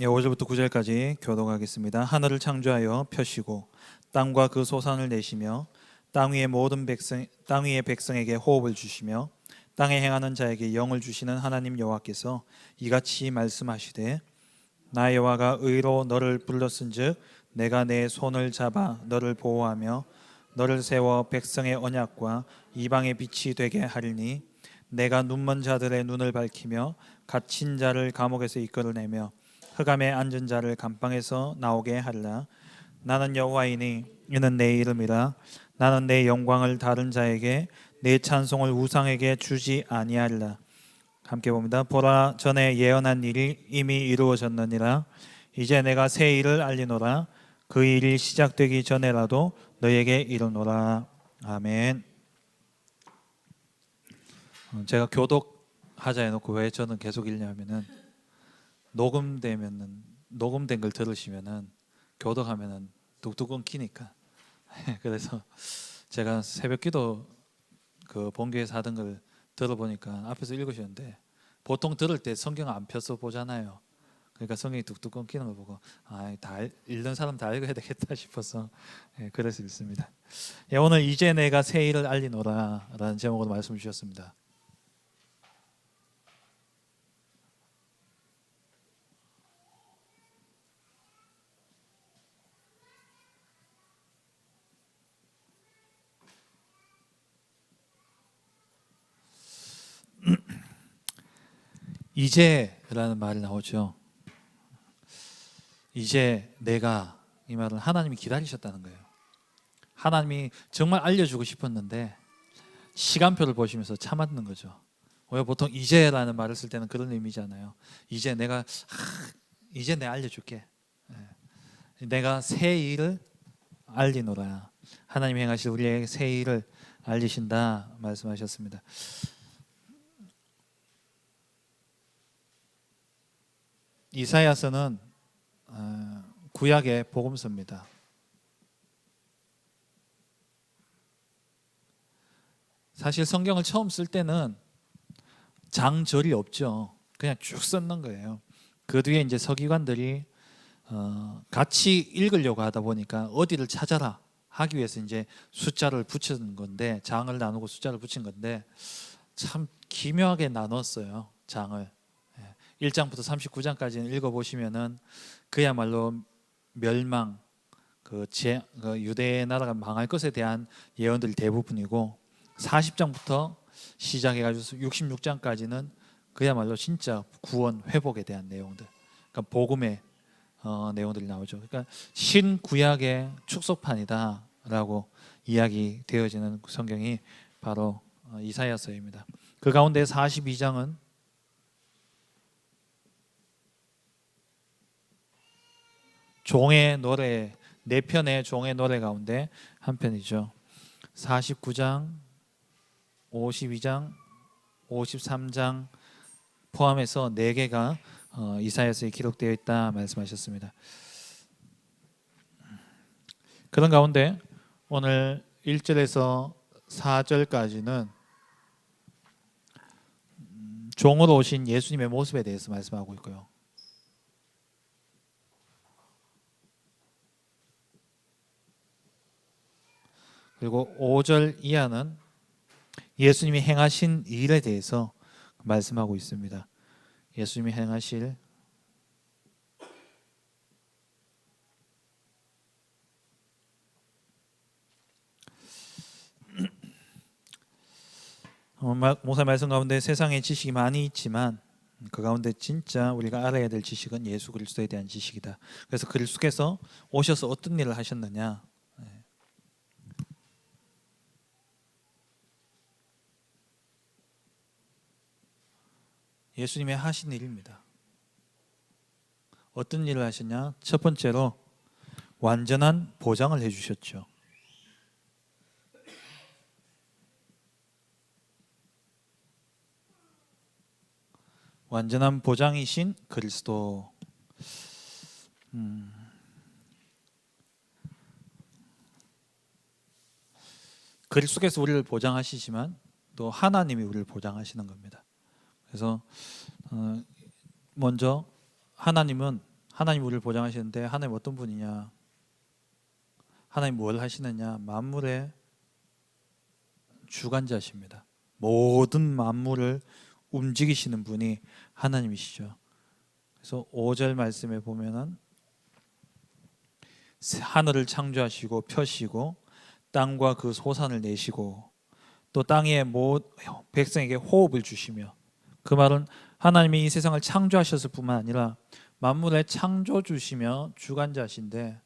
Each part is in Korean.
5절부터 9절까지 교독하겠습니다. 하늘을 창조하여 펴시고 땅과 그 소산을 내시며 땅 위의 백성에게 호흡을 주시며 땅에 행하는 자에게 영을 주시는 하나님 여호와께서 이같이 말씀하시되 나 여호와가 의로 너를 불렀은즉 내가 내 손을 잡아 너를 보호하며 너를 세워 백성의 언약과 이방의 빛이 되게 하리니 내가 눈먼 자들의 눈을 밝히며 갇힌 자를 감옥에서 이끌어내며 흑암에 앉은 자를 감방에서 나오게 하리라. 나는 여호와이니 이는 내 이름이라. 나는 내 영광을 다른 자에게 내 찬송을 우상에게 주지 아니하리라. 함께 봅니다. 보라, 전에 예언한 일이 이미 이루어졌느니라. 이제 내가 새 일을 알리노라. 그 일이 시작되기 전에라도 너에게 이르노라. 아멘. 제가 교독하자 해놓고 왜 저는 계속 읽냐면은 녹음된 걸 들으시면은 교독하면은 뚝뚝 끊기니까. 그래서 제가 새벽기도 그 본교에서 하던 걸 들어보니까 앞에서 읽으셨는데 보통 들을 때 성경 안 펴서 보잖아요. 그러니까 성경이 뚝뚝 끊기는 걸 보고 다 읽는 사람 다 읽어야 되겠다 싶어서 그래서 읽습니다. 오늘 이제 내가 새 일을 알리노라 라는 제목으로 말씀 주셨습니다. 이제라는 말이 나오죠. 이제 내가, 이 말은 하나님이 기다리셨다는 거예요. 하나님이 정말 알려주고 싶었는데 시간표를 보시면서 참았는 거죠. 왜 보통 이제라는 말을 쓸 때는 그런 의미잖아요. 이제 내가 이제 내가 알려줄게. 내가 새 일을 알리노라. 하나님이 행하실 우리에게 새 일을 알리신다 말씀하셨습니다. 이사야서는 구약의 복음서입니다. 사실 성경을 처음 쓸 때는 장절이 없죠. 그냥 쭉 썼는 거예요. 그 뒤에 이제 서기관들이 같이 읽으려고 하다 보니까 어디를 찾아라 하기 위해서 이제 숫자를 붙인 건데, 장을 나누고 숫자를 붙인 건데 참 기묘하게 나눴어요. 장을 1장부터 39장까지는 읽어보시면은 그야말로 멸망, 그 유대 나라가 망할 것에 대한 예언들이 대부분이고 40장부터 시작해가지고 66장까지는 그야말로 진짜 구원, 회복에 대한 내용들, 그러니까 복음의 내용들이 나오죠. 그러니까 신구약의 축소판이다라고 이야기되어지는 성경이 바로 이사야서입니다. 그 가운데 42장은 종의 노래, 4편의 종의 노래 가운데 한 편이죠. 49장, 52장, 53장 포함해서 4개가 이사야서에 기록되어 있다 말씀하셨습니다. 그런 가운데 오늘 1절에서 4절까지는 종으로 오신 예수님의 모습에 대해서 말씀하고 있고요. 그리고 5절 이하는 예수님이 행하신 일에 대해서 말씀하고 있습니다. 예수님이 행하실 모세 말씀 가운데 세상에 지식이 많이 있지만 그 가운데 진짜 우리가 알아야 될 지식은 예수 그리스도에 대한 지식이다. 그래서 그리스도께서 오셔서 어떤 일을 하셨느냐, 예수님이 하신 일입니다. 어떤 일을 하셨냐? 첫 번째로 완전한 보장을 해주셨죠. 완전한 보장이신 그리스도. 그리스도께서 우리를 보장하시지만 또 하나님이 우리를 보장하시는 겁니다. 그래서 먼저 하나님은 하나님 우리를 보장하시는데 하나님 어떤 분이냐? 하나님 뭘 하시느냐? 만물의 주관자십니다. 모든 만물을 움직이시는 분이 하나님이시죠. 그래서 5절 말씀에 보면은 하늘을 창조하시고 펴시고 땅과 그 소산을 내시고 또 땅의 백성에게 호흡을 주시며, 그 말은 하나님이 이 세상을 창조하셨을 뿐만 아니라 만물의 창조주시며 주관자신데,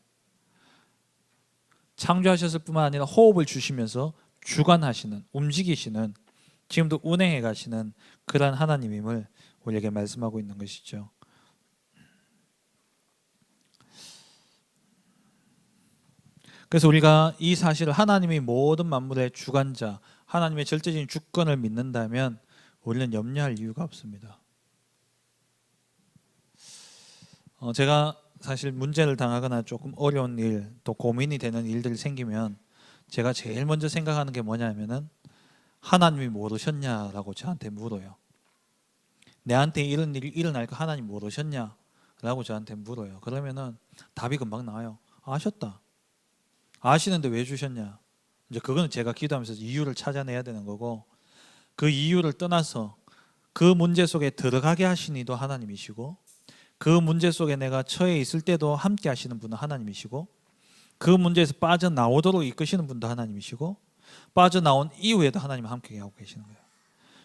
창조하셨을 뿐만 아니라 호흡을 주시면서 주관하시는, 움직이시는, 지금도 운행해 가시는 그러한 하나님임을 우리에게 말씀하고 있는 것이죠. 그래서 우리가 이 사실을, 하나님이 모든 만물의 주관자, 하나님의 절대적인 주권을 믿는다면 우리는 염려할 이유가 없습니다. 제가 사실 문제를 당하거나 조금 어려운 일, 또 고민이 되는 일들이 생기면 제가 제일 먼저 생각하는 게 뭐냐면은 하나님이 모르셨냐라고 저한테 물어요. 내한테 이런 일이 일어날까 하나님 모르셨냐라고 저한테 물어요. 그러면은 답이 금방 나와요. 아셨다. 아시는데 왜 주셨냐? 이제 그거는 제가 기도하면서 이유를 찾아내야 되는 거고, 그 이유를 떠나서 그 문제 속에 들어가게 하신 이도 하나님이시고, 그 문제 속에 내가 처해 있을 때도 함께 하시는 분은 하나님이시고, 그 문제에서 빠져나오도록 이끄시는 분도 하나님이시고, 빠져나온 이후에도 하나님 함께 하고 계시는 거예요.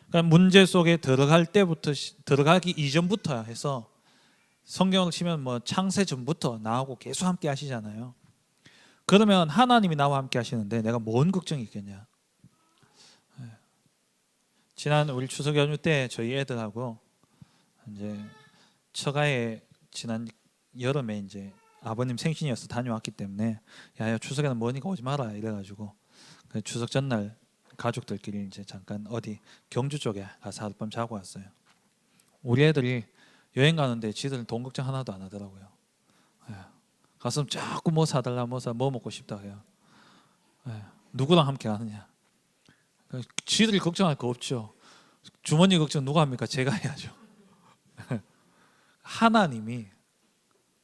그러니까 문제 속에 들어갈 때부터, 들어가기 이전부터 해서, 성경을 치면 뭐 창세 전부터 나하고 계속 함께 하시잖아요. 그러면 하나님이 나와 함께 하시는데 내가 뭔 걱정이 있겠냐? 지난 우리 추석 연휴 때 저희 애들하고 이제 처가에 지난 여름에 이제 아버님 생신이어서 다녀왔기 때문에, 야 추석에는 뭐니까 오지 마라 이래가지고 추석 전날 가족들끼리 이제 잠깐 어디 경주 쪽에 가서 하룻밤 자고 왔어요. 우리 애들이 여행 가는데 지들은 돈 걱정 하나도 안 하더라고요. 가서 자꾸 뭐 사달라, 뭐 먹고 싶다 해요. 누구랑 함께 가느냐? 지들이 걱정할 거 없죠. 주머니 걱정 누가 합니까? 제가 해야죠. 하나님이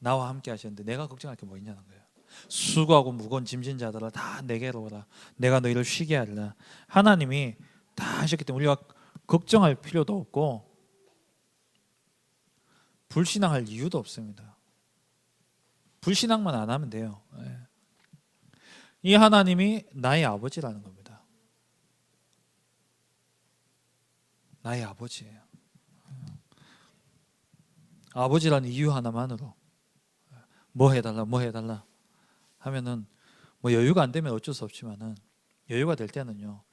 나와 함께 하셨는데 내가 걱정할 게 뭐 있냐는 거예요. 수고하고 무거운 짐진 자들아 다 내게로 오라. 내가 너희를 쉬게 하리라. 하나님이 다 하셨기 때문에 우리가 걱정할 필요도 없고 불신앙할 이유도 없습니다. 불신앙만 안 하면 돼요. 이 하나님이 나의 아버지라는 겁니다. 나의 아버지예요. 아버지라는 이유 하나만으로 뭐 해달라 하면은 뭐 여유가 안 되면 어쩔 수 없지만은, 여유가 될 때는요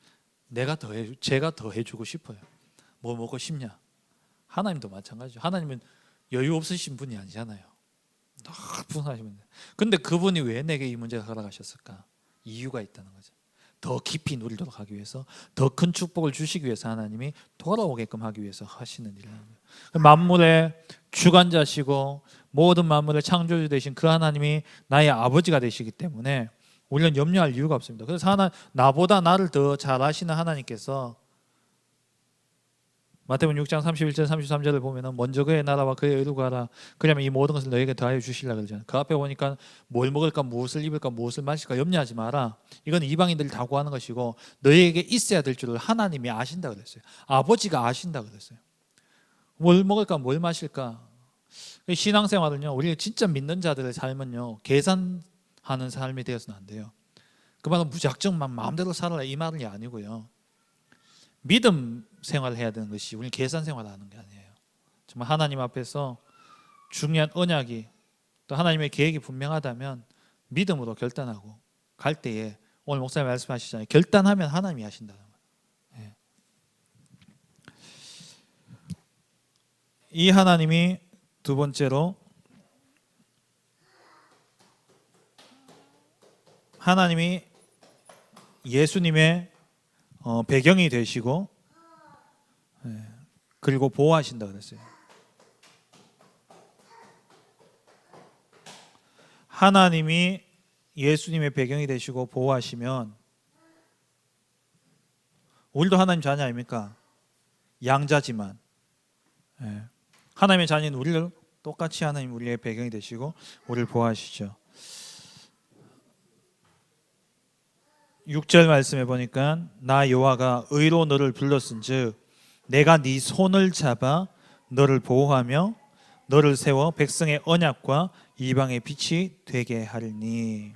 제가 더 해주고 싶어요. 뭐 먹고 싶냐? 하나님도 마찬가지죠. 하나님은 여유 없으신 분이 아니잖아요. 너무 하시면 돼. 근데 그분이 왜 내게 이 문제를 허락하셨을까? 이유가 있다는 거죠. 더 깊이 누리도록 하기 위해서, 더 큰 축복을 주시기 위해서 하나님이 돌아오게끔 하기 위해서 하시는 일이라는 거예요. 만물의 주관자시고 모든 만물의 창조주 되신 그 하나님이 나의 아버지가 되시기 때문에 우리는 염려할 이유가 없습니다. 그래서 나보다 나를 더 잘 아시는 하나님께서 마태복음 6장 31절 33절을 보면은 먼저 그의 나라와 그의 의를 구하라. 그러면 이 모든 것을 너에게 더하여 주시리라 그러잖아요. 그 앞에 보니까 뭘 먹을까, 무엇을 입을까, 무엇을 마실까 염려하지 마라. 이건 이방인들이 다 구하는 것이고 너에게 있어야 될 줄을 하나님이 아신다 그랬어요. 아버지가 아신다 그랬어요. 뭘 먹을까, 뭘 마실까. 신앙생활은요, 우리 진짜 믿는 자들의 삶은요 계산하는 삶이 되어서는 안 돼요. 그 말은 무작정 마음대로 살아라 이 말이 아니고요. 믿음 생활을 해야 되는 것이, 우리는 계산 생활을 하는 게 아니에요. 정말 하나님 앞에서 중요한 언약이, 또 하나님의 계획이 분명하다면 믿음으로 결단하고 갈 때에, 오늘 목사님 말씀하시잖아요. 결단하면 하나님이 하신다는 거예요. 이 하나님이 두 번째로 하나님이 예수님의 배경이 되시고 그리고 보호하신다 그랬어요. 하나님이 예수님의 배경이 되시고 보호하시면 우리도 하나님 자녀 아닙니까? 양자지만 하나님의 자녀인 우리를 똑같이 하나님 우리의 배경이 되시고 우리를 보호하시죠. 6절 말씀해 보니까 나 여호와가 의로 너를 불렀은즉 내가 네 손을 잡아 너를 보호하며 너를 세워 백성의 언약과 이방의 빛이 되게 하리니.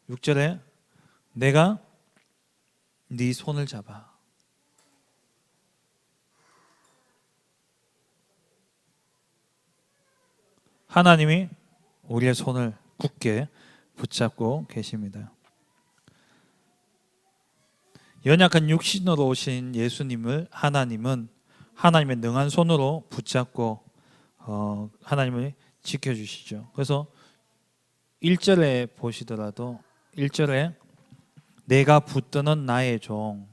6절에 내가 네 손을 잡아. 하나님이 우리의 손을 굳게 붙잡고 계십니다. 연약한 육신으로 오신 예수님을 하나님은 하나님의 능한 손으로 붙잡고 하나님을 지켜주시죠. 그래서 1절에 보시더라도 1절에 내가 붙드는 나의 종,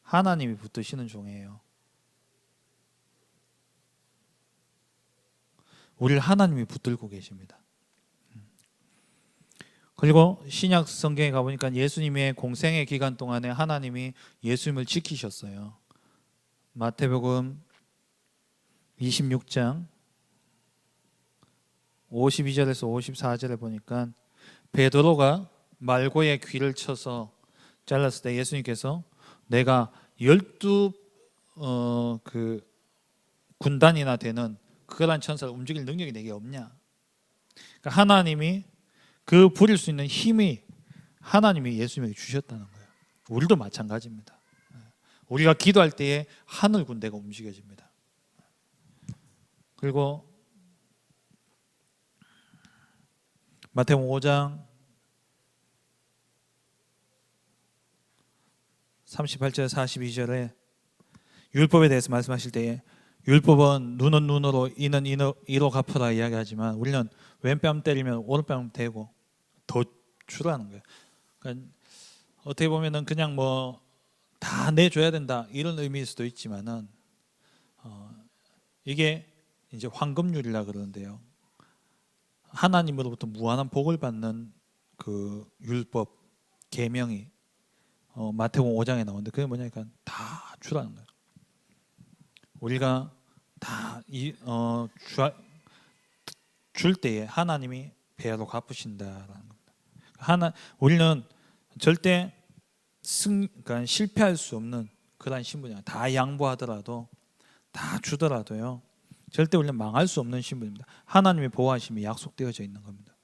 하나님이 붙드시는 종이에요. 우리를 하나님이 붙들고 계십니다. 그리고 신약 성경에 가보니까 예수님의 공생의 기간 동안에 하나님이 예수님을 지키셨어요. 마태복음 26장 52절에서 54절에 보니까 베드로가 말고의 귀를 쳐서 잘랐을 때 예수님께서 내가 12 군단이나 되는 그러한 천사를 움직일 능력이 내게 없냐. 그러니까 하나님이 그 부릴 수 있는 힘이 하나님이 예수님에게 주셨다는 거예요. 우리도 마찬가지입니다. 우리가 기도할 때에 하늘 군대가 움직여집니다. 그리고 마태복음 5장 38절 42절에 율법에 대해서 말씀하실 때에 율법은 눈은 눈으로 이는 이로 갚으라 이야기하지만 우리는 왼뺨 때리면 오른뺨 대고 더 주라는 거예요. 그러니까 어떻게 보면은 그냥 뭐 다 내줘야 된다 이런 의미일 수도 있지만은 이게 이제 황금률이라 그러는데요. 하나님으로부터 무한한 복을 받는 그 율법 계명이 마태복음 5장에 나오는데 그게 뭐냐니까 다 주라는 거예요. 우리가 다 줄 때에 하나님이 배로 갚으신다라는 겁니다. 우리는 절대 그러니까 실패할 수 없는 그런 신분이에요. 다 양보하더라도 다 주더라도요. 절대 우리는 망할 수 없는 신분입니다. 하나님의 보호하심이 약속되어져 있는 겁니다.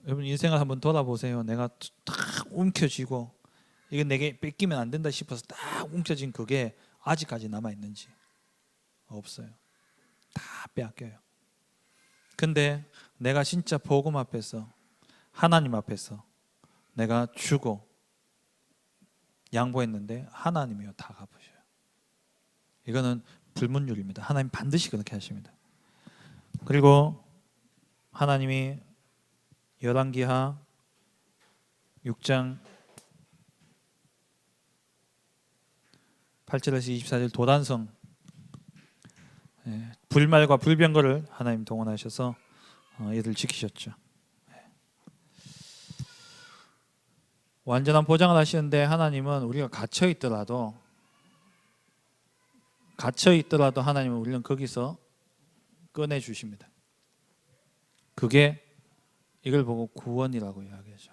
여러분 인생을 한번 돌아보세요. 내가 딱 움켜쥐고 이게 내게 뺏기면 안 된다 싶어서 딱 움켜진 그게 아직까지 남아있는지 없어요. 다 빼앗겨요. 근데 내가 진짜 복음 앞에서 하나님 앞에서 내가 주고 양보했는데 하나님이요 다 갚으셔요. 이거는 불문율입니다. 하나님 반드시 그렇게 하십니다. 그리고 하나님이 열왕기하 6장 8절에서 24절 도단성 불말과 불병거를 하나님 동원하셔서 이들을 지키셨죠. 완전한 보장을 하시는데 하나님은 우리가 갇혀 있더라도 하나님은 우리는 거기서 꺼내 주십니다. 그게 이걸 보고 구원이라고 이야기하죠.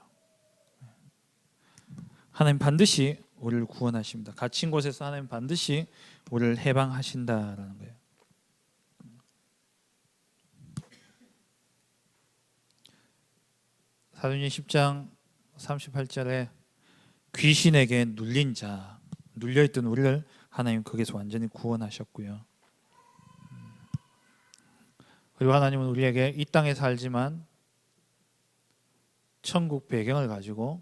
하나님 반드시 우리를 구원하십니다. 갇힌 곳에서 하나님 반드시 우리를 해방하신다라는 거예요. 사도행전 10장 38절에 귀신에게 눌린 자, 눌려있던 우리를 하나님 거기서 완전히 구원하셨고요. 그리고 하나님은 우리에게 이 땅에 살지만 천국 배경을 가지고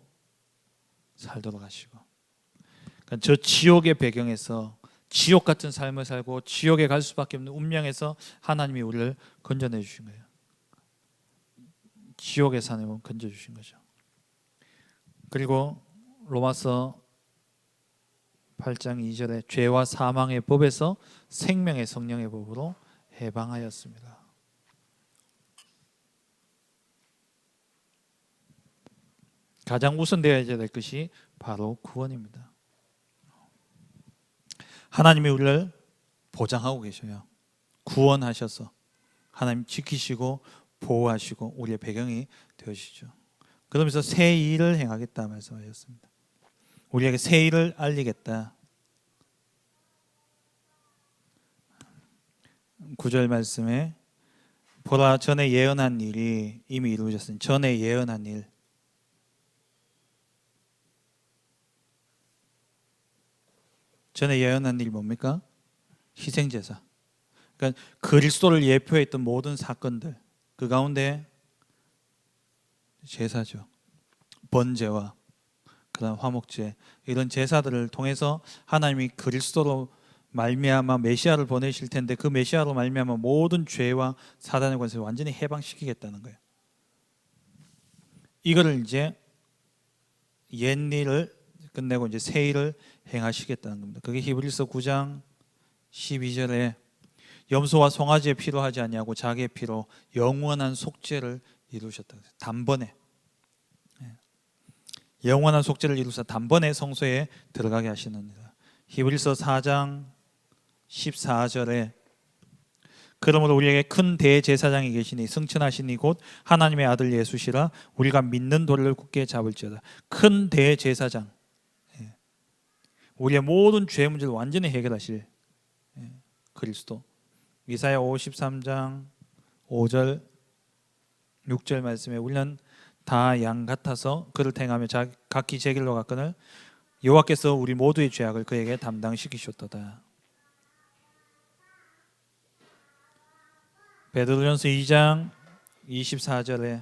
살도록 하시고, 그러니까 저 지옥의 배경에서 지옥 같은 삶을 살고 지옥에 갈 수밖에 없는 운명에서 하나님이 우리를 건져내 주신 거예요. 지옥에서 하나님은 건져주신 거죠. 그리고 로마서 8장 2절에 죄와 사망의 법에서 생명의 성령의 법으로 해방하였습니다. 가장 우선되어야 될 것이 바로 구원입니다. 하나님이 우리를 보장하고 계셔요. 구원하셔서 하나님 지키시고 보호하시고 우리의 배경이 되어주시죠. 그러면서 새 일을 행하겠다 말씀하셨습니다. 우리에게 새 일을 알리겠다. 9절 말씀에 보라 전에 예언한 일이 이미 이루어졌으니 전에 예언한 일. 전에 예언한 일이 뭡니까? 희생제사. 그러니까 그리스도를 예표했던 모든 사건들 그 가운데 제사죠. 번제와 그다음 화목제 이런 제사들을 통해서 하나님이 그리스도로 말미암아 메시아를 보내실 텐데 그 메시아로 말미암아 모든 죄와 사단의 권세를 완전히 해방시키겠다는 거예요. 이거를 이제 옛일을 끝내고 이제 새 일을 행하시겠다는 겁니다. 그게 히브리서 9장 12절에 염소와 송아지의 피로 하지 아니하고 자기의 피로 영원한 속죄를 이루셨다. 단번에 영원한 속죄를 이루사 단번에 성소에 들어가게 하시느니라. 히브리서 4장 14절에 그러므로 우리에게 큰 대제사장이 계시니 승천하시니 곧 하나님의 아들 예수시라 우리가 믿는 도리를 굳게 잡을지어다. 큰 대제사장, 우리의 모든 죄 문제를 완전히 해결하실 그리스도. 이사야 53장 5절 6절 말씀에 우리는 다 양 같아서 그를 행하며 각기 제 길로 갔거늘 여호와께서 우리 모두의 죄악을 그에게 담당시키셨도다. 베드로전서 2장 24절에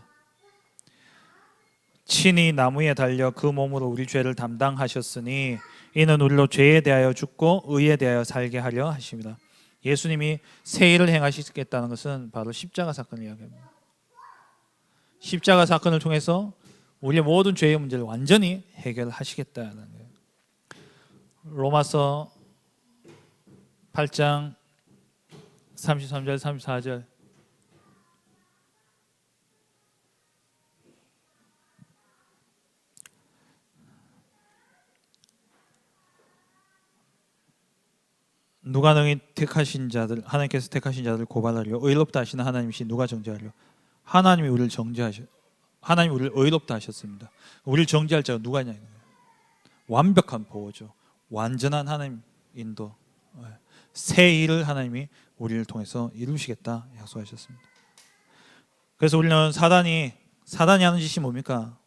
친히 나무에 달려 그 몸으로 우리 죄를 담당하셨으니 이는 우리로 죄에 대하여 죽고 의에 대하여 살게 하려 하십니다. 예수님이 새 일을 행하시겠다는 것은 바로 십자가 사건을 이야기합니다. 십자가 사건을 통해서 우리의 모든 죄의 문제를 완전히 해결하시겠다는 거예요. 로마서 8장 33절 34절 누가 능히 택하신 자들 하나님께서 택하신 자들 고발하려 의롭다 하시는 하나님이시 누가 정죄하려. 하나님이 우리를 정죄하셔. 하나님이 우리를 의롭다 하셨습니다. 우리를 정죄할 자가 누가 있냐. 완벽한 보호죠. 완전한 하나님 인도. 새 일을 하나님이 우리를 통해서 이루시겠다 약속하셨습니다. 그래서 우리는 사단이 하는 짓이 뭡니까?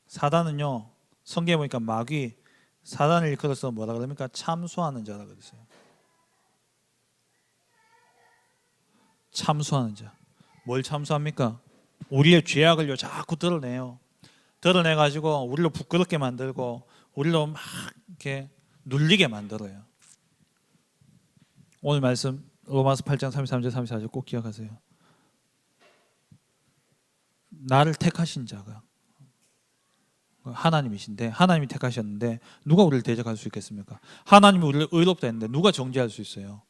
사단은요 성경에 보니까 마귀 사단을 일컬어서 뭐라 그럽니까? 참소하는 자라 그랬어요. 참소하는 자. 뭘 참소합니까? 우리의 죄악을요 자꾸 드러내요. 드러내가지고 우리를 부끄럽게 만들고 우리를 막 이렇게 눌리게 만들어요. 오늘 말씀 로마서 8장 33절 34절 꼭 기억하세요. 나를 택하신 자가 하나님이신데 하나님이 택하셨는데 누가 우리를 대적할 수 있겠습니까? 하나님이 우리를 의롭다 했는데 누가 정죄할 수 있어요?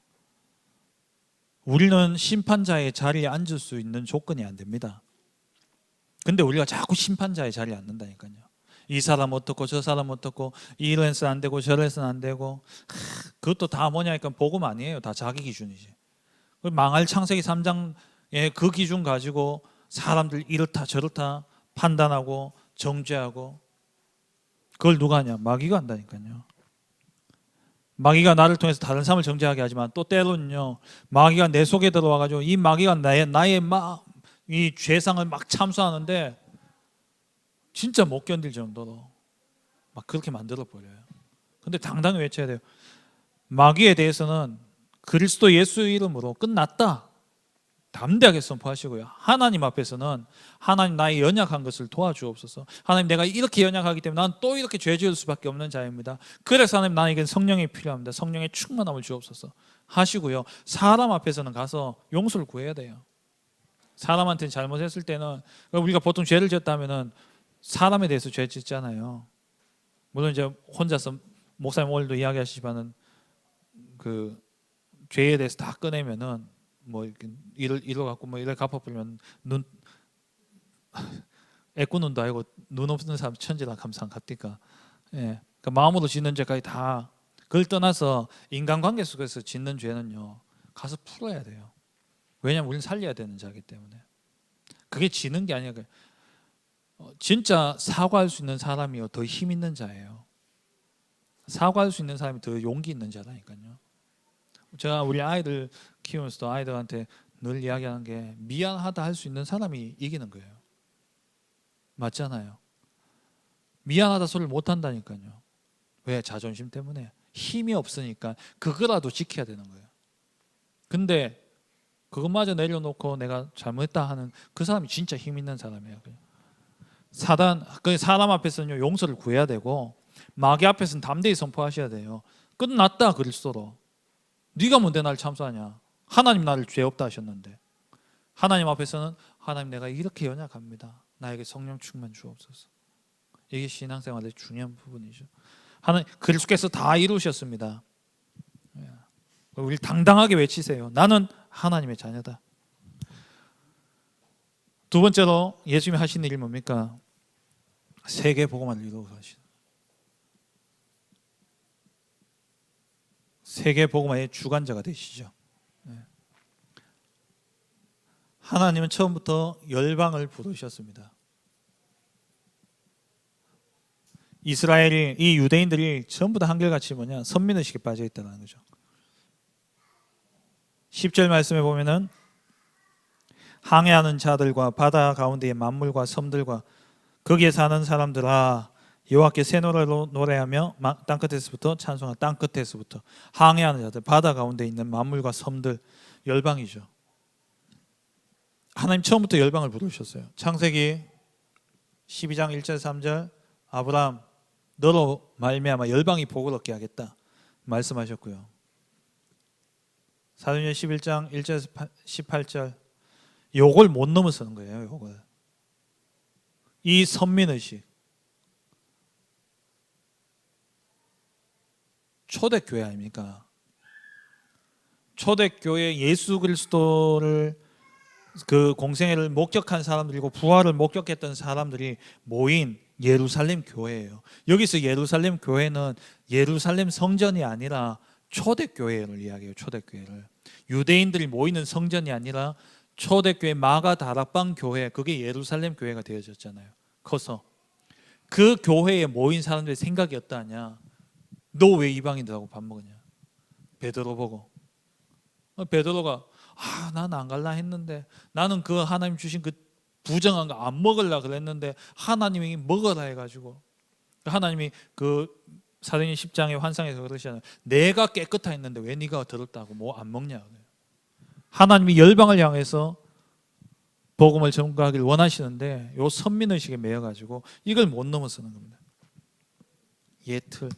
우리는 심판자의 자리에 앉을 수 있는 조건이 안 됩니다. 근데 우리가 자꾸 심판자의 자리에 앉는다니까요. 이 사람 어떻고 저 사람 어떻고 이래서는 안 되고 저래서는 안 되고 그것도 다 뭐냐니까 복음 아니에요. 다 자기 기준이지. 망할 창세기 3장의 그 기준 가지고 사람들 이렇다 저렇다 판단하고 정죄하고 그걸 누가 하냐? 마귀가 한다니까요. 마귀가 나를 통해서 다른 사람을 정죄하게 하지만 또 때로는요 마귀가 내 속에 들어와가지고 이 마귀가 나의 이 죄상을 막 참수하는데 진짜 못 견딜 정도로 막 그렇게 만들어 버려요. 근데 당당히 외쳐야 돼요. 마귀에 대해서는 그리스도 예수 이름으로 끝났다. 담대하게 선포하시고요. 하나님 앞에서는 하나님 나의 연약한 것을 도와주옵소서. 하나님 내가 이렇게 연약하기 때문에 난 또 이렇게 죄 지을 수밖에 없는 자입니다. 그래서 하나님 나에게 성령이 필요합니다. 성령의 충만함을 주옵소서 하시고요. 사람 앞에서는 가서 용서를 구해야 돼요. 사람한테는 잘못했을 때는 우리가 보통 죄를 지었다면은 사람에 대해서 죄 짓잖아요. 물론 이제 혼자서 목사님 오늘도 이야기하시지만은 그 죄에 대해서 다 꺼내면은 뭐 이렇게 일을 갖고 뭐 일을 갚아버리면 눈 애꾸눈도 아니고 눈 없는 사람 천지나 감상 갑니까? 예. 그러니까 마음으로 짓는 죄까지 다 그걸 떠나서 인간관계 속에서 짓는 죄는요 가서 풀어야 돼요. 왜냐하면 우리는 살려야 되는 자이기 때문에. 그게 지는 게 아니라 진짜 사과할 수 있는 사람이 더 힘 있는 자예요. 사과할 수 있는 사람이 더 용기 있는 자라니까요. 제가 우리 아이들 키우면서도 아이들한테 늘 이야기하는 게 미안하다 할 수 있는 사람이 이기는 거예요. 맞잖아요. 미안하다 소리를 못 한다니까요. 왜? 자존심 때문에. 힘이 없으니까 그거라도 지켜야 되는 거예요. 근데 그것마저 내려놓고 내가 잘못했다 하는 그 사람이 진짜 힘 있는 사람이에요. 사람 앞에서는 용서를 구해야 되고 마귀 앞에서는 담대히 선포하셔야 돼요. 끝났다 그리스도로. 네가 뭔데 나를 참소하냐. 하나님 나를 죄 없다 하셨는데. 하나님 앞에서는 하나님 내가 이렇게 연약합니다. 나에게 성령 충만 주옵소서. 이게 신앙생활의 중요한 부분이죠. 하나님 그리스도께서 다 이루셨습니다. 우리 당당하게 외치세요. 나는 하나님의 자녀다. 두 번째로 예수님이 하신 일이 뭡니까? 세계 복음화를 이루어서 하시는. 세계 복음화의 주관자가 되시죠. 하나님은 처음부터 열방을 부르셨습니다. 이스라엘이 이 유대인들이 전부 다 한결같이 선민의식에 빠져 있다는 거죠. 10절 말씀에 보면은 항해하는 자들과 바다 가운데의 만물과 섬들과 거기에 사는 사람들아 여호와께 새 노래로 노래하며 땅끝에서부터 찬송하 땅끝에서부터 항해하는 자들 바다 가운데 있는 만물과 섬들 열방이죠. 하나님 처음부터 열방을 부르셨어요. 창세기 12장 1절 3절 아브라함 너로 말미암아 열방이 복을 얻게 하겠다 말씀하셨고요. 사도행전 11장 1절에서 18절 요걸 못 넘어서는 거예요. 요걸. 이 선민의식 초대교회 아닙니까? 초대교회 예수 그리스도를 그 공생애를 목격한 사람들이고 부활을 목격했던 사람들이 모인 예루살렘 교회예요. 여기서 예루살렘 교회는 예루살렘 성전이 아니라 초대교회를 이야기해요. 초대교회를. 유대인들이 모이는 성전이 아니라 초대교회 마가 다락방 교회, 그게 예루살렘 교회가 되어졌잖아요. 커서 그 교회에 모인 사람들의 생각이 어떠하냐? 너 왜 이방인들하고 밥 먹으냐? 베드로 보고. 베드로가 난 안 갈라 했는데 나는 그 하나님 주신 그 부정한 거 안 먹으려 그랬는데 하나님이 먹으라 해가지고 하나님이 그 사도행전 10장의 환상에서 그러시잖아요. 내가 깨끗하 했는데 왜 네가 더럽다고 뭐 안 먹냐. 하나님이 열방을 향해서 복음을 전가하기를 원하시는데 요 선민의식에 매여가지고 이걸 못 넘어서는 겁니다. 예틀.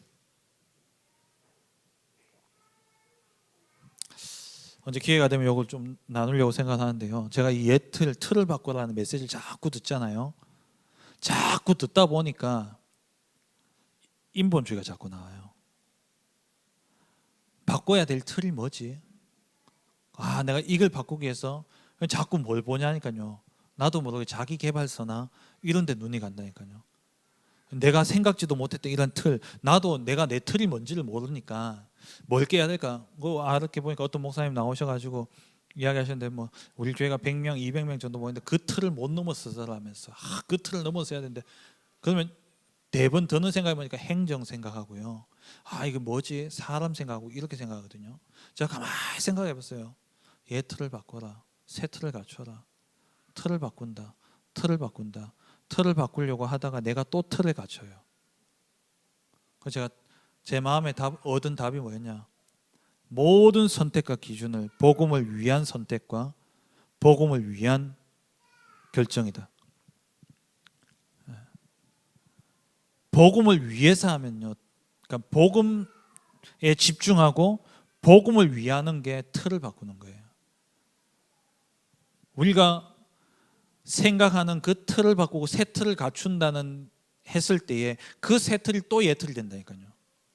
언제 기회가 되면 이걸 좀 나누려고 생각하는데요. 제가 이 틀을 바꾸라는 메시지를 자꾸 듣잖아요. 자꾸 듣다 보니까 인본주의가 자꾸 나와요. 바꿔야 될 틀이 뭐지? 내가 이걸 바꾸기 위해서 자꾸 뭘 보냐니까요. 나도 모르게 자기 개발서나 이런 데 눈이 간다니까요. 내가 생각지도 못했던 이런 틀, 나도 내가 내 틀이 뭔지를 모르니까 뭘 깨야 될까? 이렇게 보니까 어떤 목사님 나오셔가지고 이야기하셨는데 우리 교회가 100명, 200명 정도 모였는데 그 틀을 못 넘어서라면서 그 틀을 넘어서야 되는데 그러면 대번 드는 생각해 보니까 행정 생각하고요. 이거 뭐지? 사람 생각하고 이렇게 생각하거든요. 제가 가만히 생각해 봤어요. 얘 틀을 바꿔라. 새 틀을 갖춰라. 틀을 바꾼다. 틀을 바꾸려고 하다가 내가 또 틀을 갖춰요. 그래서 제가 제 마음에 얻은 답이 뭐였냐? 모든 선택과 기준을 복음을 위한 선택과 복음을 위한 결정이다. 복음을 위해서 하면요, 그러니까 복음에 집중하고 복음을 위하는 게 틀을 바꾸는 거예요. 우리가 생각하는 그 틀을 바꾸고 새 틀을 갖춘다는 했을 때에 그 새 틀이 또 예틀이 된다니까요.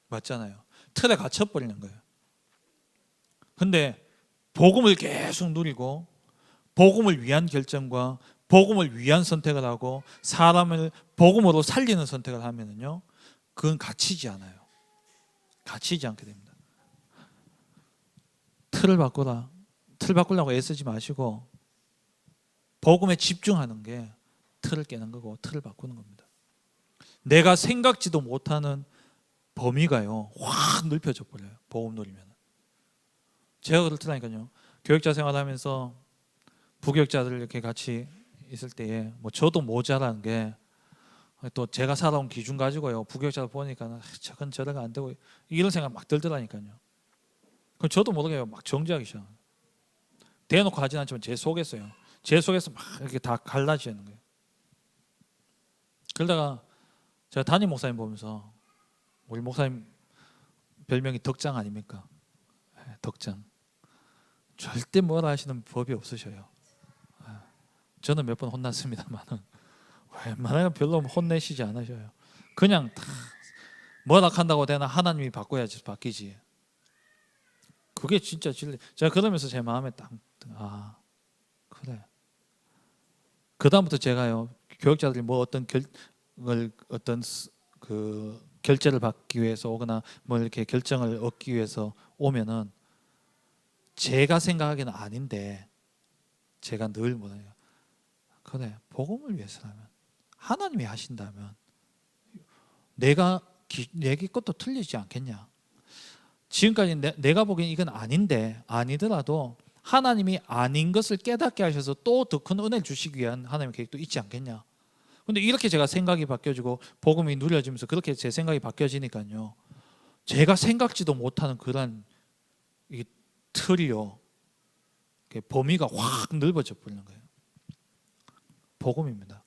맞잖아요. 틀에 갇혀버리는 거예요. 근데 복음을 계속 누리고 복음을 위한 결정과 복음을 위한 선택을 하고 사람을 복음으로 살리는 선택을 하면은요, 그건 갇히지 않아요. 갇히지 않게 됩니다. 틀을 바꾸라. 틀 바꾸려고 애쓰지 마시고 복음에 집중하는 게 틀을 깨는 거고 틀을 바꾸는 겁니다. 내가 생각지도 못하는 범위가요 확 넓혀져 버려요. 복음 누리면. 제가 그렇더라니까요. 교육자 생활하면서 부교육자들 이렇게 같이 있을 때에 뭐 저도 모자란 게 또 제가 살아온 기준 가지고요 부교육자들 보니까 저건 저래가 안 되고 이런 생각 막 들더라니까요. 그럼 저도 모르게 막 정지하기 시작해요. 대놓고 하진 않지만 제 속에서 막 이렇게 다 갈라지는 거예요. 그러다가 제가 담임 목사님 보면서, 우리 목사님 별명이 덕장 아닙니까? 덕장. 절대 뭐라 하시는 법이 없으셔요. 저는 몇 번 혼났습니다만은 웬만하면 별로 혼내시지 않으셔요. 그냥 다 뭐라 한다고 되나 하나님이 바꿔야지 바뀌지. 그게 진짜 진리. 제가 그러면서 제 마음에 딱 그래. 그 다음부터 제가요 교육자들이 뭐 어떤 결제를 받기 위해서 오거나 뭐 이렇게 결정을 얻기 위해서 오면은 제가 생각하기는 아닌데 제가 늘 뭐래요. 그래, 복음을 위해서라면 하나님이 하신다면 내가 내 것도 틀리지 않겠냐. 지금까지 내가 보기엔 이건 아닌데 아니더라도 하나님이 아닌 것을 깨닫게 하셔서 또 더 큰 은혜를 주시기 위한 하나님의 계획도 있지 않겠냐. 근데 이렇게 제가 생각이 바뀌어지고 복음이 누려지면서 그렇게 제 생각이 바뀌어지니까요 제가 생각지도 못하는 그런 이 틀이요 범위가 확 넓어져 버리는 거예요. 복음입니다.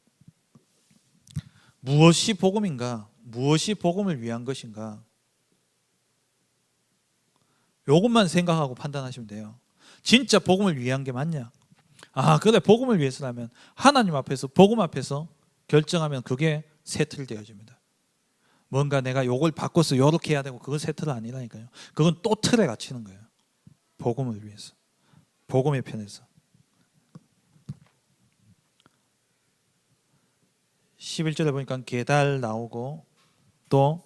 무엇이 복음인가? 무엇이 복음을 위한 것인가? 이것만 생각하고 판단하시면 돼요. 진짜 복음을 위한 게 맞냐? 그래, 복음을 위해서라면 하나님 앞에서 복음 앞에서 결정하면 그게 세틀되어집니다. 뭔가 내가 요걸 바꿔서 요렇게 해야 되고 그건 세틀 아니라니까요. 그건 또 틀에 갇히는 거예요. 복음을 위해서. 복음의 편에서. 11절에 보니까 게달 나오고 또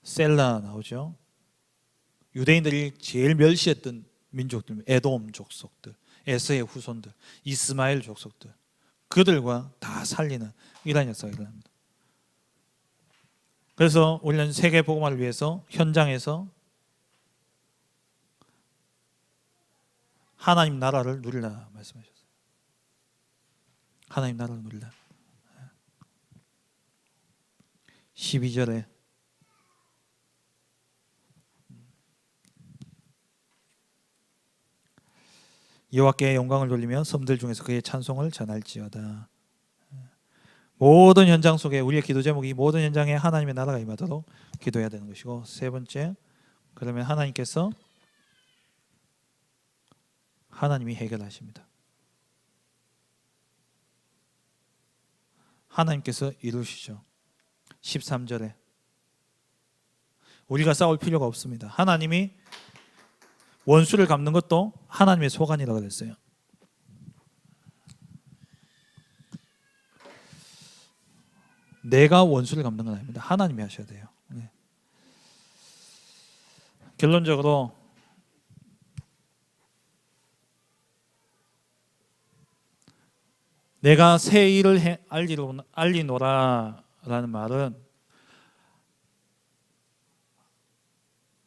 셀라 나오죠. 유대인들이 제일 멸시했던 민족들, 에돔 족속들, 에서의 후손들, 이스마엘 족속들, 그들과 다 살리는 이런 역사가 일어납니다. 그래서 우리는 세계 복음화를 위해서 현장에서 하나님 나라를 누리라 말씀하셨어요. 하나님 나라를 누리라. 12절에 여호와께 영광을 돌리며 섬들 중에서 그의 찬송을 전할지어다. 모든 현장 속에 우리의 기도 제목이 모든 현장에 하나님의 나라가 임하도록 기도해야 되는 것이고, 세 번째, 그러면 하나님이 해결하십니다. 하나님께서 이루시죠. 13절에 우리가 싸울 필요가 없습니다. 하나님이 원수를 갚는 것도 하나님의 소관이라고 그랬어요. 내가 원수를 갚는 건 아닙니다. 하나님이 하셔야 돼요. 네. 결론적으로 내가 새 일을 알리노라라는 말은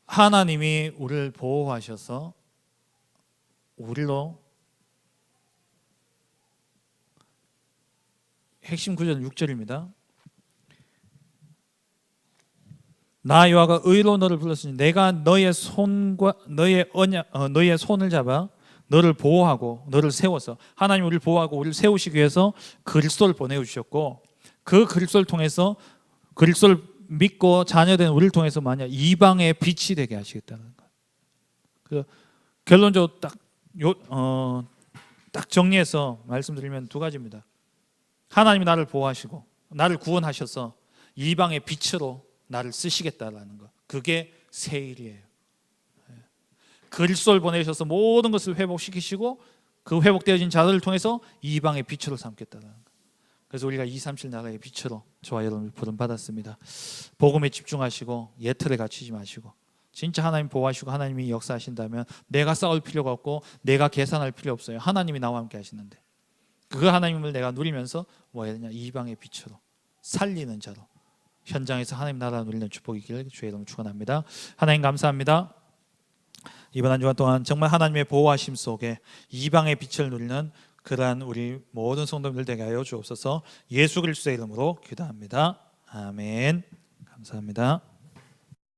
하나님이 우리를 보호하셔서 우리로 핵심 구절은 6절입니다. 나 여호와가 의로 너를 불렀으니 내가 너의 손을 잡아 너를 보호하고 너를 세워서, 하나님 우리를 보호하고 우리를 세우시기 위해서 그리스도를 보내주셨고, 그 그리스도를 통해서 그리스도를 믿고 자녀된 우리를 통해서 만약 이방의 빛이 되게 하시겠다는 것. 그 결론적으로 딱 정리해서 말씀드리면 두 가지입니다. 하나님이 나를 보호하시고 나를 구원하셔서 이방의 빛으로 나를 쓰시겠다라는 것. 그게 새 일이에요. 그리스도를 보내셔서 모든 것을 회복시키시고 그 회복되어진 자들을 통해서 이방의 빛으로 삼겠다는 거. 그래서 우리가 237 나라의 빛으로 저와 여러분을 부름받았습니다. 복음에 집중하시고 예틀에 갇히지 마시고 진짜 하나님 보호하시고 하나님이 역사하신다면 내가 싸울 필요가 없고 내가 계산할 필요 없어요. 하나님이 나와 함께 하시는데 그 하나님을 내가 누리면서 뭐 해야 되냐, 이방의 빛으로 살리는 자로 현장에서 하나님 나라 누리는 축복이 있기를 주의 이름으로 축원합니다. 하나님 감사합니다. 이번 한 주간 동안 정말 하나님의 보호하심 속에 이방의 빛을 누리는 그러한 우리 모든 성도님들 되게 하여 주옵소서. 예수 그리스도의 이름으로 기도합니다. 아멘. 감사합니다.